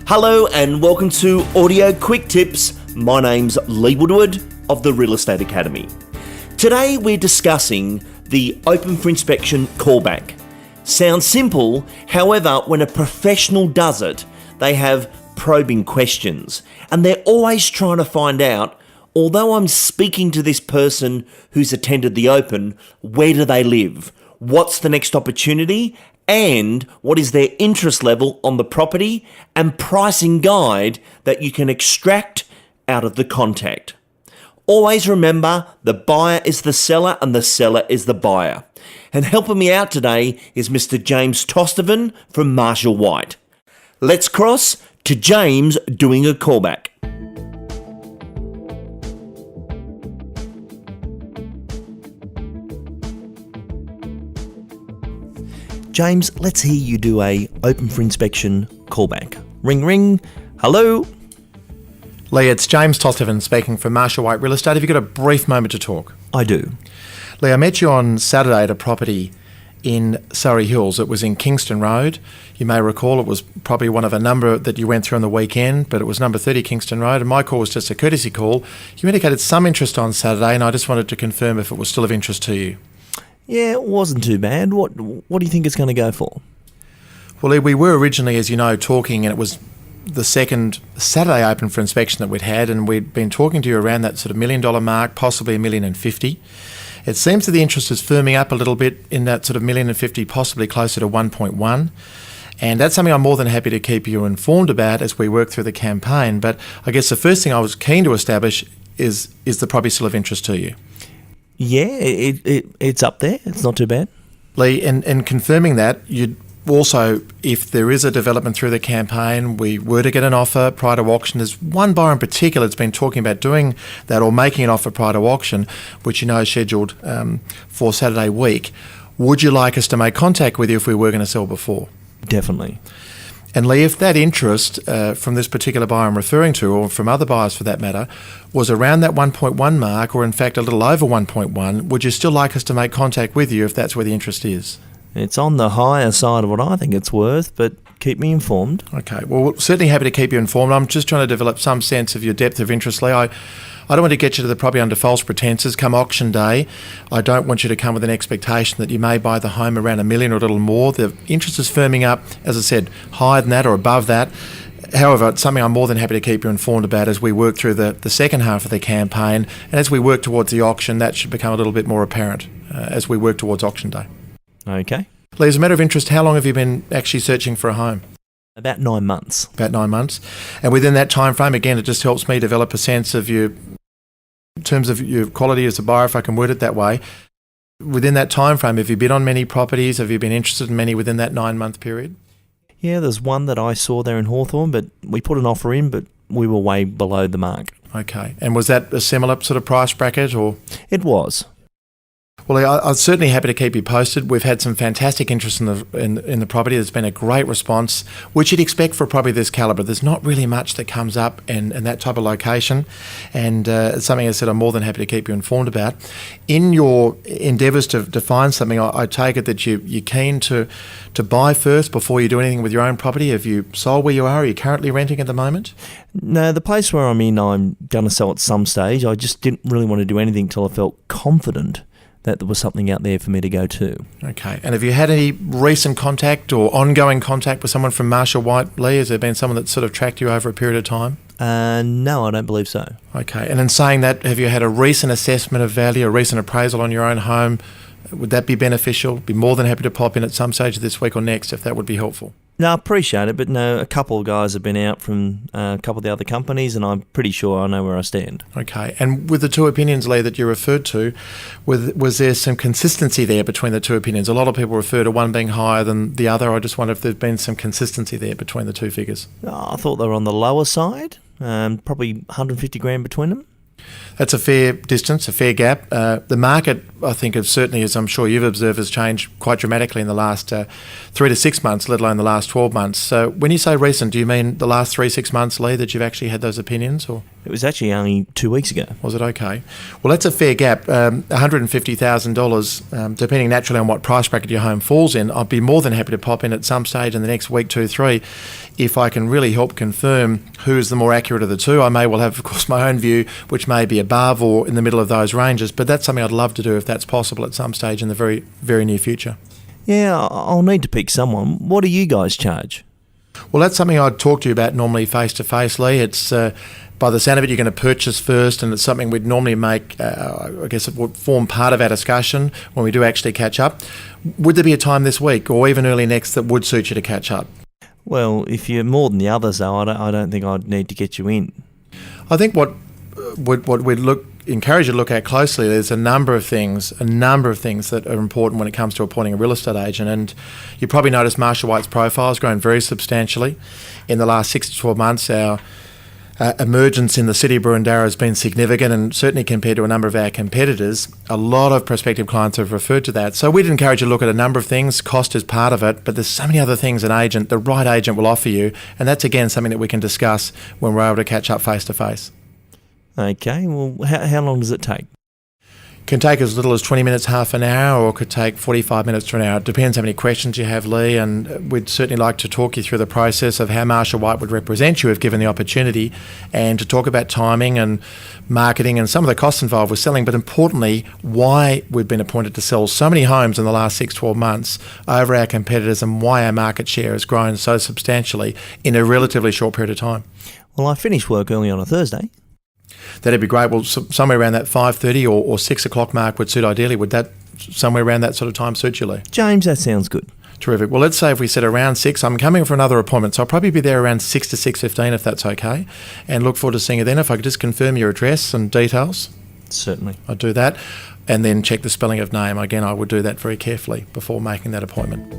Hello and welcome to Audio Quick Tips. My name's Lee Woodward of the Real Estate Academy. Today we're discussing the open for inspection callback. Sounds simple, however, when a professional does it, they have probing questions and they're always trying to find out, although I'm speaking to this person who's attended the open, where do they live? What's the next opportunity? And what is their interest level on the property and pricing guide that you can extract out of the contact. Always remember, the buyer is the seller and the seller is the buyer. And helping me out today is Mr. James Tostovan from Marshall White. Let's cross to James doing a callback. James, let's hear you do a open for inspection callback. Ring, ring. Hello. Lee, it's James Tostovan speaking from Marshall White Real Estate. Have you got a brief moment to talk? I do. Lee, I met you on Saturday at a property in Surrey Hills. It was in Kingston Road. You may recall it was probably one of a number that you went through on the weekend, but it was number 30 Kingston Road, and my call was just a courtesy call. You indicated some interest on Saturday, and I just wanted to confirm if it was still of interest to you. Yeah, it wasn't too bad. What do you think it's going to go for? Well, Lee, we were originally, as you know, talking, and it was the second Saturday open for inspection that we'd had, and we'd been talking to you around that sort of $1 million mark, possibly $1.05 million. It seems that the interest is firming up a little bit in that sort of $1.05 million, possibly closer to 1.1. And that's something I'm more than happy to keep you informed about as we work through the campaign. But I guess the first thing I was keen to establish is the property still of interest to you? Yeah, it's up there. It's not too bad. Lee, in confirming that, you'd also, if there is a development through the campaign, we were to get an offer prior to auction. There's one buyer in particular that's been talking about doing that or making an offer prior to auction, which you know is scheduled for Saturday week. Would you like us to make contact with you if we were going to sell before? Definitely. And Lee, if that interest from this particular buyer I'm referring to, or from other buyers for that matter, was around that 1.1 mark, or in fact a little over 1.1, would you still like us to make contact with you if that's where the interest is? It's on the higher side of what I think it's worth, but keep me informed. Okay, well, certainly happy to keep you informed. I'm just trying to develop some sense of your depth of interest, Lee. I don't want to get you to the property under false pretences. Come auction day, I don't want you to come with an expectation that you may buy the home around $1 million or a little more. The interest is firming up, as I said, higher than that or above that. However, it's something I'm more than happy to keep you informed about as we work through the second half of the campaign. And as we work towards the auction, that should become a little bit more apparent as we work towards auction day. Okay. Lee, as a matter of interest, how long have you been actually searching for a home? About 9 months. About 9 months. And within that time frame, again, it just helps me develop a sense of you, in terms of your quality as a buyer, if I can word it that way. Within that time frame, have you bid on many properties? Have you been interested in many within that 9-month period? Yeah, there's one that I saw there in Hawthorn, but we put an offer in, but we were way below the mark. Okay. And was that a similar sort of price bracket, or? It was. Well, I'm certainly happy to keep you posted. We've had some fantastic interest in the property. There's been a great response, which you'd expect for a property of this calibre. There's not really much that comes up in that type of location, and it's something, as I said, I'm more than happy to keep you informed about. In your endeavours to find something, I take it that you're keen to buy first before you do anything with your own property. Have you sold where you are? Are you currently renting at the moment? No, the place where I'm in, I'm going to sell at some stage. I just didn't really want to do anything until I felt confident that there was something out there for me to go to. Okay. And have you had any recent contact or ongoing contact with someone from Marshall White, Lee? Has there been someone that sort of tracked you over a period of time? No, I don't believe so. Okay. And in saying that, have you had a recent assessment of value, a recent appraisal on your own home? Would that be beneficial? Be more than happy to pop in at some stage of this week or next if that would be helpful. No, I appreciate it, but no, a couple of guys have been out from a couple of the other companies, and I'm pretty sure I know where I stand. Okay. And with the two opinions, Lee, that you referred to, was there some consistency there between the two opinions? A lot of people refer to one being higher than the other. I just wonder if there's been some consistency there between the two figures. I thought they were on the lower side, probably 150 grand between them. That's a fair distance, a fair gap. The market, I think, certainly, as I'm sure you've observed, has changed quite dramatically in the last 3 to 6 months, let alone the last 12 months. So when you say recent, do you mean the last 3-6 months, Lee, that you've actually had those opinions? Or It was actually only 2 weeks ago. was it okay? Well, that's a fair gap. $150,000, depending naturally on what price bracket your home falls in. I'd be more than happy to pop in at some stage in the next week, 2, 3, if I can really help confirm who is the more accurate of the two. I may well have, of course, my own view, which may be above or in the middle of those ranges, but that's something I'd love to do if that's possible at some stage in the very, very near future. Yeah, I'll need to pick someone. What do you guys charge? Well, that's something I'd talk to you about normally face-to-face, Lee. It's by the sound of it, you're going to purchase first, and it's something we'd normally make, I guess it would form part of our discussion when we do actually catch up. Would there be a time this week or even early next that would suit you to catch up? Well, if you're more than the others, though, I don't think I'd need to get you in. I think what we'd encourage you to look at closely, there's a number of things that are important when it comes to appointing a real estate agent. And you probably noticed Marshall White's profile has grown very substantially. In the last 6 to 12 months, our emergence in the city of Boroondara has been significant, and certainly compared to a number of our competitors, a lot of prospective clients have referred to that. So we'd encourage you to look at a number of things. Cost is part of it, but there's so many other things the right agent will offer you, and that's again something that we can discuss when we're able to catch up face to face. Okay, well, how long does it take? Can take as little as 20 minutes, half an hour, or could take 45 minutes to an hour. It depends how many questions you have, Lee, and we'd certainly like to talk you through the process of how Marshall White would represent you if given the opportunity, and to talk about timing and marketing and some of the costs involved with selling, but importantly, why we've been appointed to sell so many homes in the last 6-12 months over our competitors, and why our market share has grown so substantially in a relatively short period of time. Well, I finish work early on a Thursday. That'd be great. Well, somewhere around that 5:30 or 6 o'clock mark would suit ideally. Would that somewhere around that sort of time suit you, Lee? James, that sounds good. Terrific. Well, let's say if we said around 6, I'm coming for another appointment, so I'll probably be there around 6 to 6:15 if that's okay, and look forward to seeing you then. If I could just confirm your address and details. Certainly. I'd do that, and then check the spelling of name. Again, I would do that very carefully before making that appointment.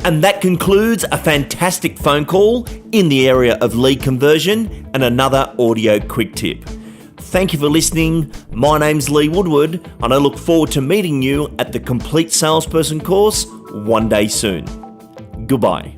And that concludes a fantastic phone call in the area of lead conversion and another audio quick tip. Thank you for listening. My name's Lee Woodward, and I look forward to meeting you at the Complete Salesperson course one day soon. Goodbye.